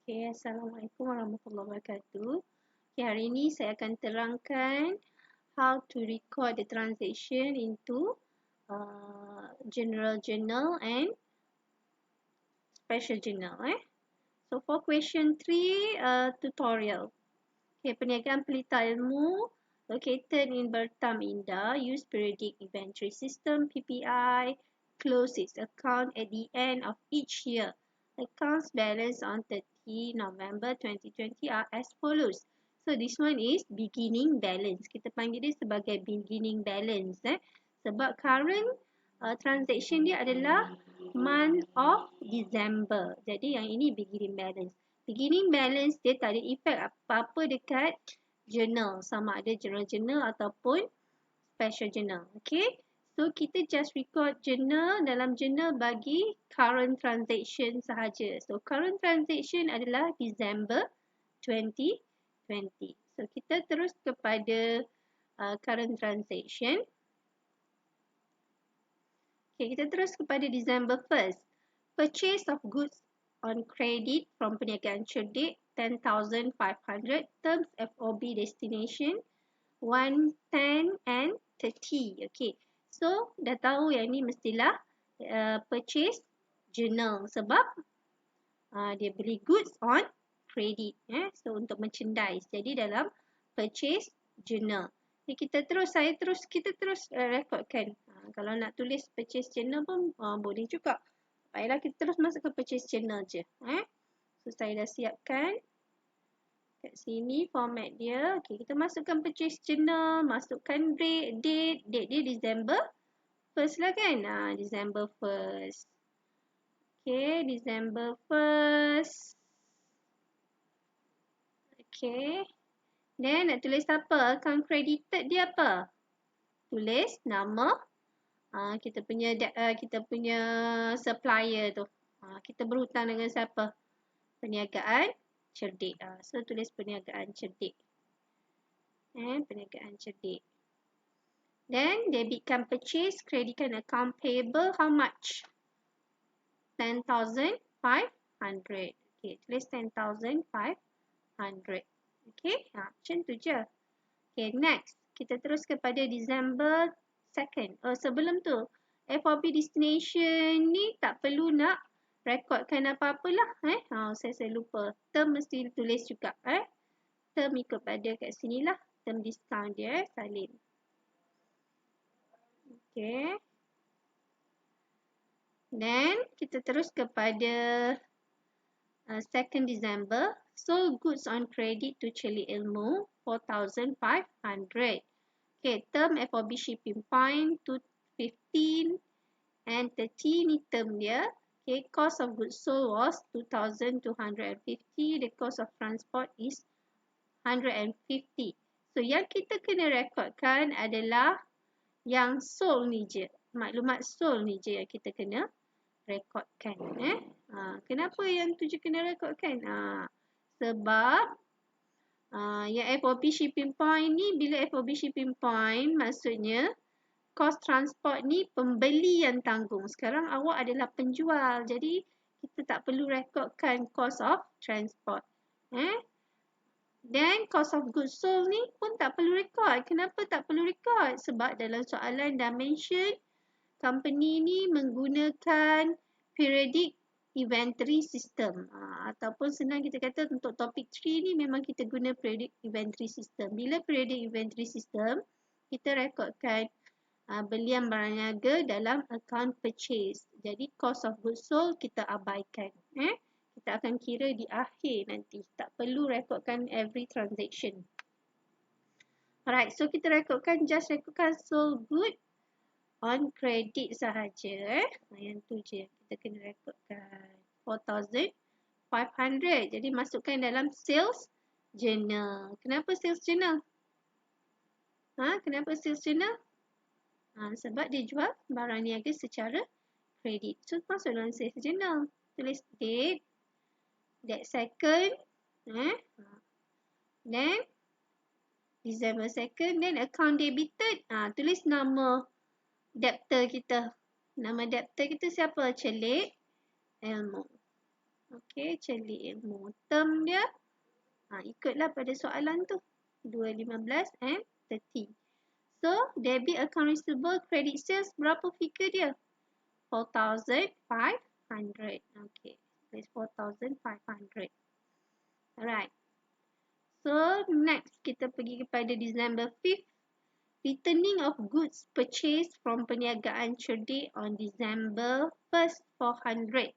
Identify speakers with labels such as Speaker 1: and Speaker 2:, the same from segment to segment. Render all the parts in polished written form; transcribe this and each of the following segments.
Speaker 1: Okay, Assalamualaikum warahmatullahi wabarakatuh. Okay, hari ini saya akan terangkan how to record the transaction into general journal and special journal. So for question 3, tutorial. Okay, perniagaan pelita ilmu located in Bertam Indah use periodic inventory system PPI, close its account at the end of each year. Accounts balance on 30 November 2020 are as follows. So this one is beginning balance. Kita panggil dia sebagai beginning balance. Sebab current transaction dia adalah month of December. Jadi yang ini beginning balance. Beginning balance dia tak ada efek apa-apa dekat journal. Sama ada journal ataupun special journal. Okay. So, kita just record journal. Dalam journal bagi current transaction sahaja. So, current transaction adalah December 2020. So, kita terus kepada current transaction. Okay, kita terus kepada December 1st. Purchase of goods on credit from perniagaan cerdik 10,500. Terms FOB destination 1, 10 and 30. Okay. So, dah tahu yang ni mestilah purchase journal sebab dia beli goods on credit. So, untuk merchandise. Jadi, dalam purchase journal. Kita terus rekodkan. Kalau nak tulis purchase journal pun boleh juga. Baiklah, kita terus masuk ke purchase journal je. So, saya dah siapkan. Kat sini format dia. Okay, kita masukkan purchase journal, masukkan date dia December 1st lah kan? December 1st. Okay, December 1st. Okay. Then nak tulis apa? Account credited dia apa? Tulis nama kita punya supplier tu. Kita berhutang dengan siapa? Perniagaan cerdik. So, tulis perniagaan cerdik. Perniagaan cerdik. Then, debitkan purchase, kreditkan account payable, how much? 10,500. Okay, tulis 10,500. Okay, macam tu je. Okay, next. Kita terus kepada December 2nd. Sebelum tu, FOB destination ni tak perlu nak rekodkan apa-apalah. Saya lupa. Term mesti tulis juga. Term ikut pada kat sini lah. Term discount dia, salin. Okay. Then, kita terus kepada 2nd December. Sold goods on credit to Celik Ilmu, 4,500. Okay, term FOB shipping point, 15 and 30 ni term dia. Okay, cost of goods sold was 2,250. The cost of transport is 150. So, yang kita kena rekodkan adalah yang sold ni je. Maklumat sold ni je yang kita kena rekodkan. Kenapa yang tu je kena rekodkan? Sebab yang FOB shipping point ni, bila FOB shipping point maksudnya cost transport ni pembeli yang tanggung. Sekarang awak adalah penjual. Jadi kita tak perlu rekodkan cost of transport. Dan cost of goods sold ni pun tak perlu rekod. Kenapa tak perlu rekod? Sebab dalam soalan dah mention company ni menggunakan periodic inventory system. Ataupun senang kita kata untuk topik 3 ni memang kita guna periodic inventory system. Bila periodic inventory system, kita rekodkan belian barang niaga dalam account purchase. Jadi cost of goods sold kita abaikan. Kita akan kira di akhir nanti. Tak perlu rekodkan every transaction. Alright, so kita just rekodkan sold good on credit sahaja. Yang tu je kita kena rekodkan. 4,500. Jadi masukkan dalam sales journal. Kenapa sales journal? Kenapa sales journal? Sebab dia jual barang niaga secara kredit. So, masuk dalam sales journal. Tulis date 2nd. Then, December 2nd. Then, account debited. Tulis nama debtor kita. Nama debtor kita siapa? Celik Ilmu. Okey, celik ilmu. Term dia ikutlah pada soalan tu. 2, 15 and 30. So, debit account receivable credit sales berapa figure dia? 4,500. Okay, that's 4,500. Alright. So, next kita pergi kepada December 5th. Returning of goods purchased from perniagaan cerdik on December 1st, 400.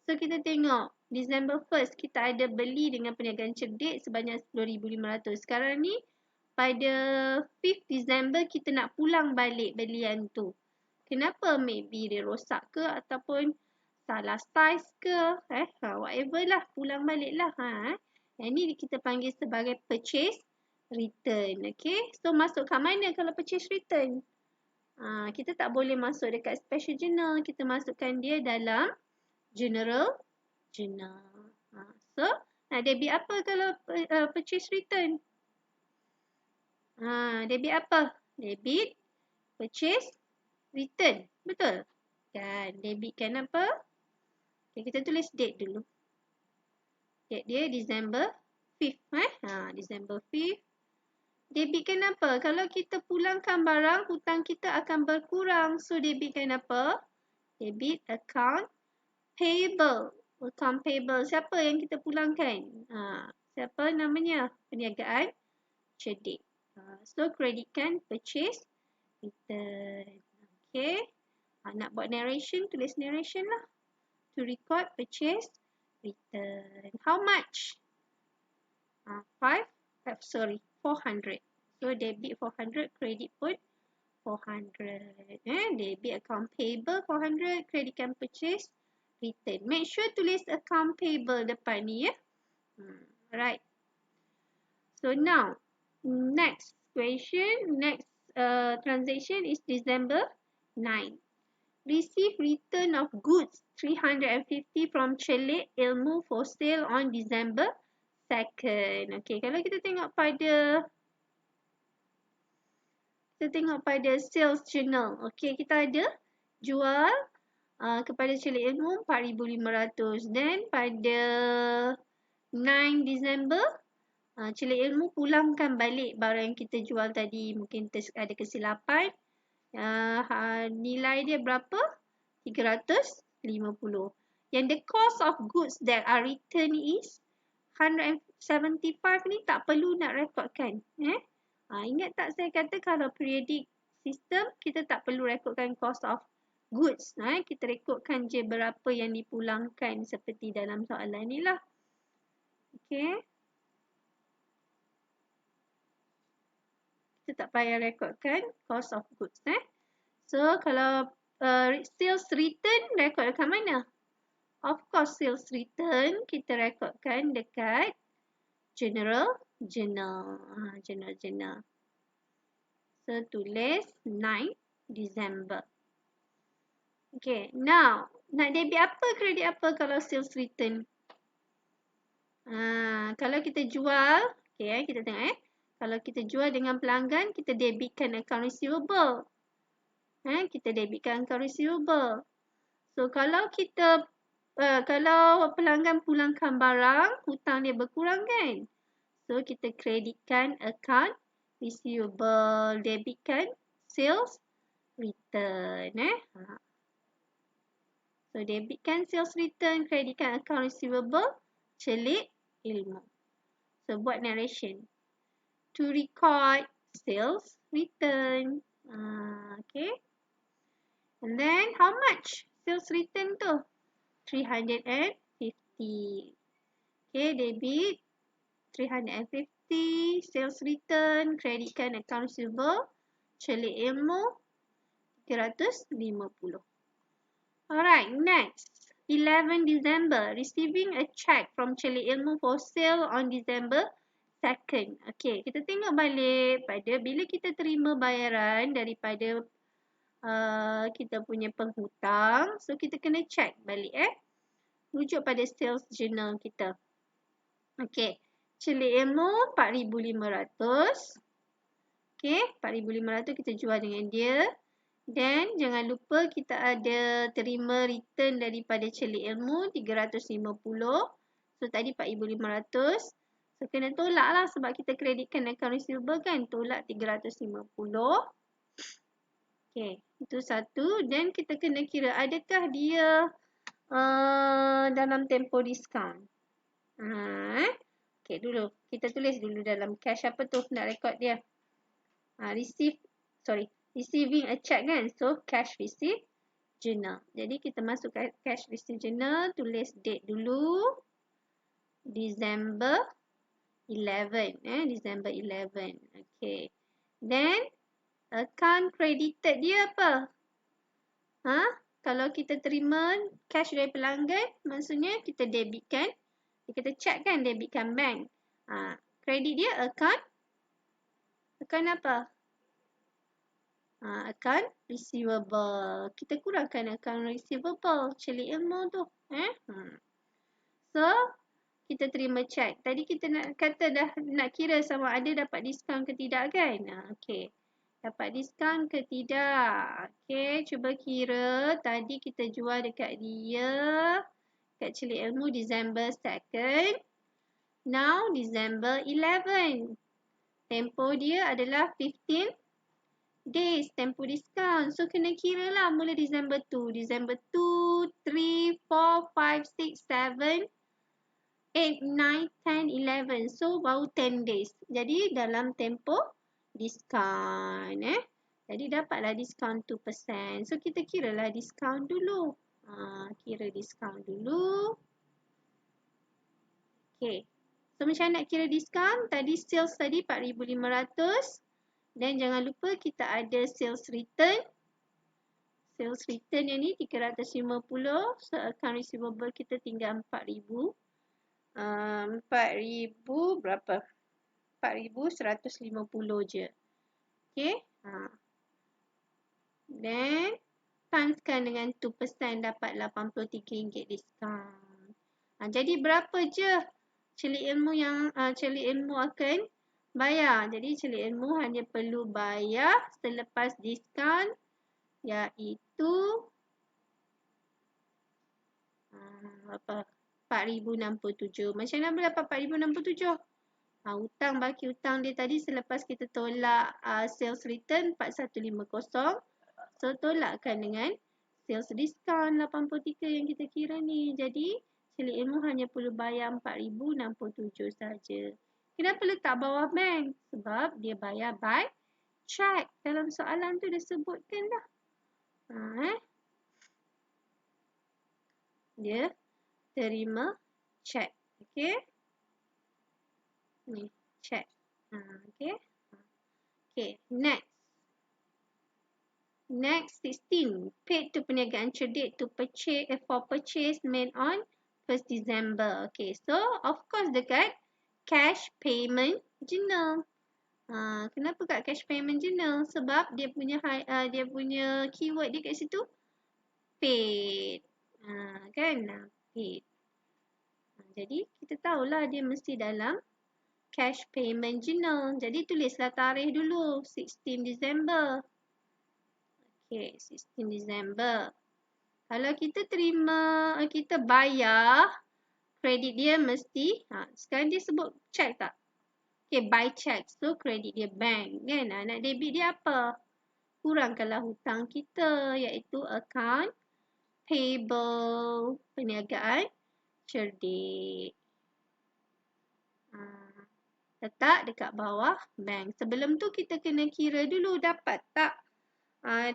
Speaker 1: So, kita tengok December 1st kita ada beli dengan perniagaan cerdik sebanyak 10,500. Sekarang ni pada 5th December kita nak pulang balik belian tu. Kenapa? Maybe dia rosak ke ataupun salah size ke. Whatever lah. Pulang balik lah. Yang ni kita panggil sebagai purchase return. Okay. So masuk kat mana kalau purchase return? Kita tak boleh masuk dekat special journal. Kita masukkan dia dalam general journal. So nak debit apa kalau purchase return? Debit apa? Debit purchase return. Betul? Kan? Debitkan apa? Okay, kita tulis date dulu. Date dia December 5th. December 5th. Debitkan apa? Kalau kita pulangkan barang, hutang kita akan berkurang. So, debitkan apa? Debit account payable. Account payable. Siapa yang kita pulangkan? Siapa namanya? Perniagaan cerdik. So, kreditkan purchase return. Okay. Nak buat narration, tulis narration lah. To record purchase return. How much? 400. So, debit 400, credit pun 400. Debit account payable 400, creditkan purchase return. Make sure tulis account payable depan ni ya. Right. So, now, next question, next transaction is December 9. Receive return of goods 350 from Celik Ilmu for sale on December 2nd. Okay, kalau kita tengok pada sales journal. Okay, kita ada jual kepada Celik Ilmu 4,500. Then pada 9 December Celik Ilmu pulangkan balik barang yang kita jual tadi. Mungkin ada kesilapan. Nilai dia berapa? 350. Yang the cost of goods that are returned is 175 ni tak perlu nak rekodkan. Ingat tak saya kata kalau periodic system kita tak perlu rekodkan cost of goods. Kita rekodkan je berapa yang dipulangkan seperti dalam soalan ni lah. Okay. Kita tak payah rekodkan cost of goods. So, kalau sales return, rekod dekat mana? Of course, sales return kita rekodkan dekat general journal. General journal. So, tulis 9 December. Okay, now, nak debit apa, kredit apa kalau sales return? Kalau kita jual, okay, kita tengok kalau kita jual dengan pelanggan, kita debitkan account receivable. Kita debitkan account receivable. So, kalau pelanggan pulangkan barang, hutang dia berkurang kan? So, kita kreditkan account receivable. Debitkan sales return. So, debitkan sales return, kreditkan account receivable, Celik Ilmu. So, buat narration. To record sales return. Okay. And then, how much sales return tu? 350. Okay, debit 350. Sales return, kreditkan account receivable, Celik Ilmu 350. Alright, next. 11 December, receiving a check from Celik Ilmu for sale on December 2nd. Okay, kita tengok balik pada bila kita terima bayaran daripada kita punya penghutang. So, kita kena check balik rujuk pada sales journal kita. Okay, Celik Ilmu 4,500. Okay, 4,500 kita jual dengan dia. Dan jangan lupa kita ada terima return daripada Celik Ilmu 350. So tadi 4,500. So kena tolak lah sebab kita kreditkan account receivable kan. Tolak 350. Okay, itu satu. Dan kita kena kira adakah dia dalam tempoh diskaun. Okay, dulu. Kita tulis dulu dalam cash apa tu nak rekod dia. Receiving a check kan. So, cash receipt journal. Jadi, kita masuk cash receipt journal. Tulis date dulu. December 11. December 11. Okay. Then, account credited dia apa? Kalau kita terima cash dari pelanggan, maksudnya kita debitkan. Kita check kan, debitkan bank. Kredit dia account. Account apa? Account receivable. Kita kurangkan account receivable. Celik ilmu tu. So, kita terima check. Tadi kita nak kata dah nak kira sama ada dapat diskaun ke tidak kan? Okay. Dapat diskaun ke tidak? Okay, cuba kira. Tadi kita jual dekat dia. Dekat Celik Ilmu December 2nd. Now, December 11. Tempoh dia adalah 15 days. Tempoh diskaun. So, kena kira lah mula December 2. December 2, 3, 4, 5, 6, 7, 8, 9, 10, 11. So, baru 10 days. Jadi, dalam tempoh diskaun. Jadi, dapatlah diskaun 2%. So, kita kiralah diskaun dulu. Kira diskaun dulu. Okay. So, macam nak kira diskaun? Tadi sales tadi 4,500. Dan jangan lupa kita ada sales return. Sales return yang ni 350. So, account receivable kita tinggal 4,000. 4,000 berapa? 4,150 je. Okay. Dan times-kan dengan 2% dapat RM83 diskaun. Jadi berapa je Celik Ilmu yang Celik Ilmu akan bayar. Jadi Celik Ilmu hanya perlu bayar selepas diskaun iaitu apa? 4,067. Macam mana dapat 4,067? Hutang baki hutang dia tadi selepas kita tolak sales return 4,150. So tolakkan dengan sales diskaun 83 yang kita kira ni. Jadi Celik Ilmu hanya perlu bayar 4,067 saja. Kenapa letak bawah bank? Sebab dia bayar by check. Dalam soalan tu dah sebutkan dah. Dia terima check. Okay. Ni check. Okay. Okay. Next. Next 16. Paid to perniagaan cerdik to purchase for purchase made on 1st December. Okay. So of course dekat cash payment journal. Kenapa kat cash payment journal? Sebab dia punya keyword dia kat situ paid. Kan? Paid. Jadi kita tahulah dia mesti dalam cash payment journal. Jadi tulislah tarikh dulu 16 December. Okay, 16 December. Kalau kita kita bayar, kredit dia mesti, sekarang dia sebut check tak? Okay, by check. So, kredit dia bank. Kan? Nak debit dia apa? Kurangkanlah hutang kita, iaitu account payable perniagaan cerdik. Letak dekat bawah bank. Sebelum tu kita kena kira dulu dapat tak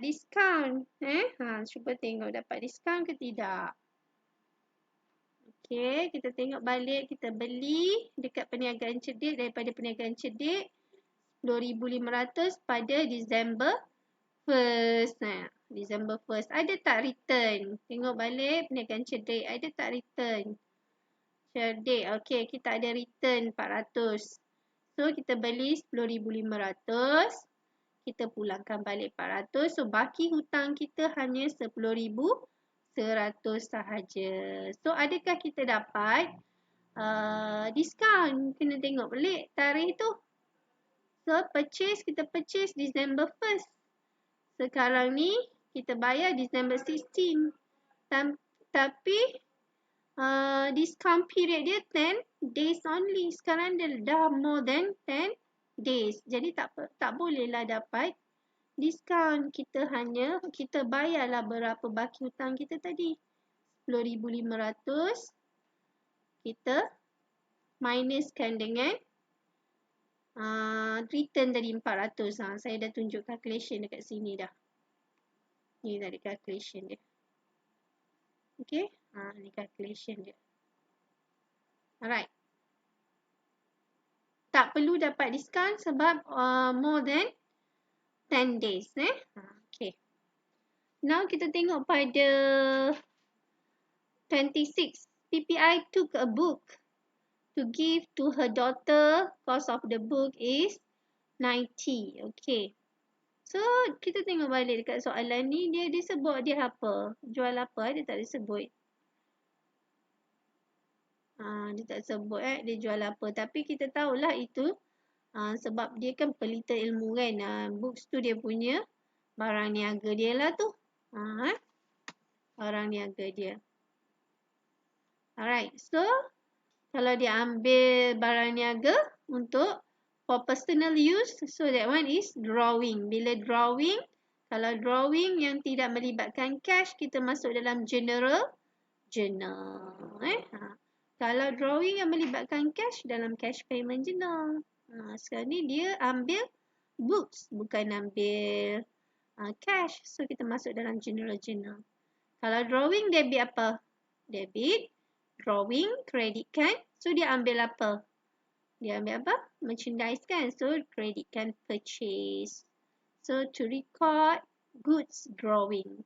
Speaker 1: diskaun. Cuba tengok dapat diskaun ke tidak. Okay, kita tengok balik. Kita beli dekat perniagaan cerdik daripada perniagaan cerdik 10,500 pada December 1st. December 1st. Ada tak return? Tengok balik perniagaan cerdik. Ada tak return? Cerdik. Okay, kita ada return 400. So, kita beli 10,500. Kita pulangkan balik 400. So, baki hutang kita hanya 10,100 sahaja. So, adakah kita dapat diskaun? Kena tengok balik tarikh tu. So, kita purchase December 1st. Sekarang ni kita bayar December 16. Tapi discount period dia 10 days only. Sekarang dia dah more than 10 days. Jadi tak bolehlah dapat diskaun. Kita bayarlah berapa baki hutang kita tadi. 10,500. Kita minuskan dengan return tadi 400. Saya dah tunjuk calculation dekat sini dah. Ni tadi calculation dia. Okay. Ni calculation dia. Alright. Tak perlu dapat diskaun sebab more than 10 days. Okay. Now kita tengok pada 26. PPI took a book to give to her daughter. Cost of the book is 90. Okay. So, kita tengok balik dekat soalan ni. Dia sebut dia apa? Jual apa? Dia tak disebut. Dia tak sebut dia jual apa. Tapi kita tahulah itu sebab dia kan pelita ilmu kan. Books tu dia punya barang niaga dia lah tu. Barang niaga dia. Alright. So, kalau dia ambil barang niaga untuk for personal use, so that one is drawing. Bila drawing, kalau drawing yang tidak melibatkan cash, kita masuk dalam general journal. Kalau drawing yang melibatkan cash, dalam cash payment journal. Sekarang ni dia ambil books, bukan ambil cash. So, kita masuk dalam general journal. Kalau drawing, debit apa? Debit, drawing, credit kan. So, dia ambil apa? Dia ambil apa? Merchandise kan. So, credit kan purchase. So, to record goods drawing.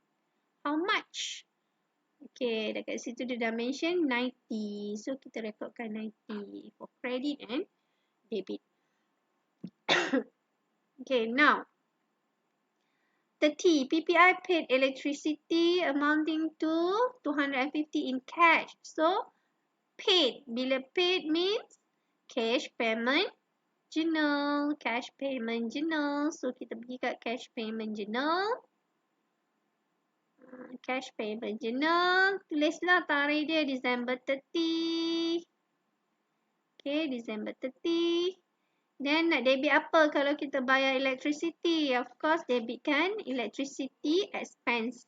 Speaker 1: How much? Okay, dekat situ dia dah mention 90. So, kita rekodkan 90 for credit and debit. Okay, now. 30. PPI paid electricity amounting to 250 in cash. So, paid. Bila paid means cash payment journal. Cash payment journal. So, kita pergi kat cash payment journal. Cash payment journal. Tulislah tarikh dia December 30. Okay, December 30. Then nak debit apa kalau kita bayar electricity? Of course, debitkan electricity expense.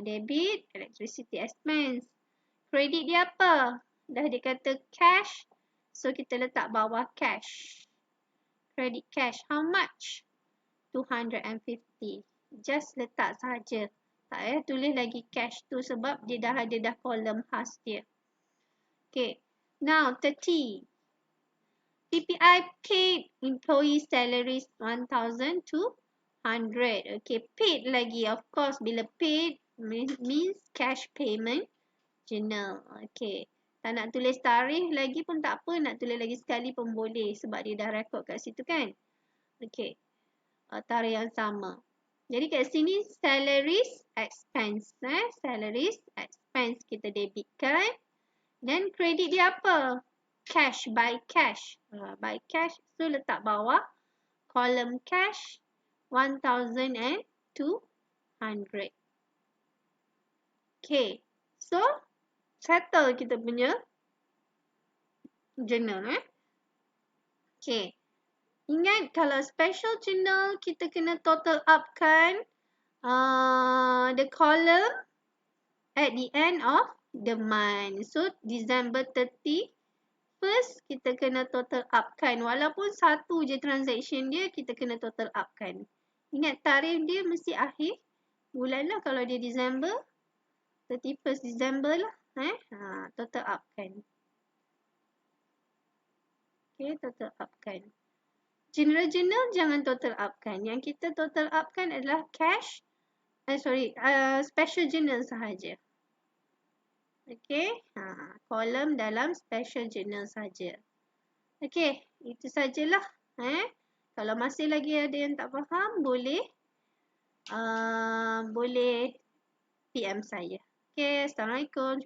Speaker 1: Debit electricity expense. Kredit dia apa? Dah dia kata cash. So, kita letak bawah cash. Credit cash. How much? 250. Just letak saja. Tak payah tulis lagi cash tu sebab dia dah ada dah kolom khas dia. Okay. Now, 30. PPI paid employee salaries 1,200. Okay, paid lagi. Of course, bila paid means cash payment journal. Okay. Tak nak tulis tarikh lagi pun tak apa. Nak tulis lagi sekali pun boleh. Sebab dia dah rekod kat situ kan. Okay. Tarikh yang sama. Jadi kat sini salaries expense. Salaries expense kita debitkan. Dan kredit dia apa? Cash, by cash. By cash. So, letak bawah. Kolom cash. 1,200. Okay. So, settle kita punya journal. Okay. Ingat kalau special journal, kita kena total upkan the column at the end of the month. So, December 30. First, kita kena total upkan. Walaupun satu je transaction dia, kita kena total upkan. Ingat tarikh dia mesti akhir bulan lah. Kalau dia December, 31st December lah. Total upkan. Okay, total upkan. General journal jangan total upkan. Yang kita total upkan adalah cash. Special journal sahaja. Okay. Kolom dalam special journal saja. Okay. Itu sajalah. Kalau masih lagi ada yang tak faham, boleh PM saya. Okay. Assalamualaikum.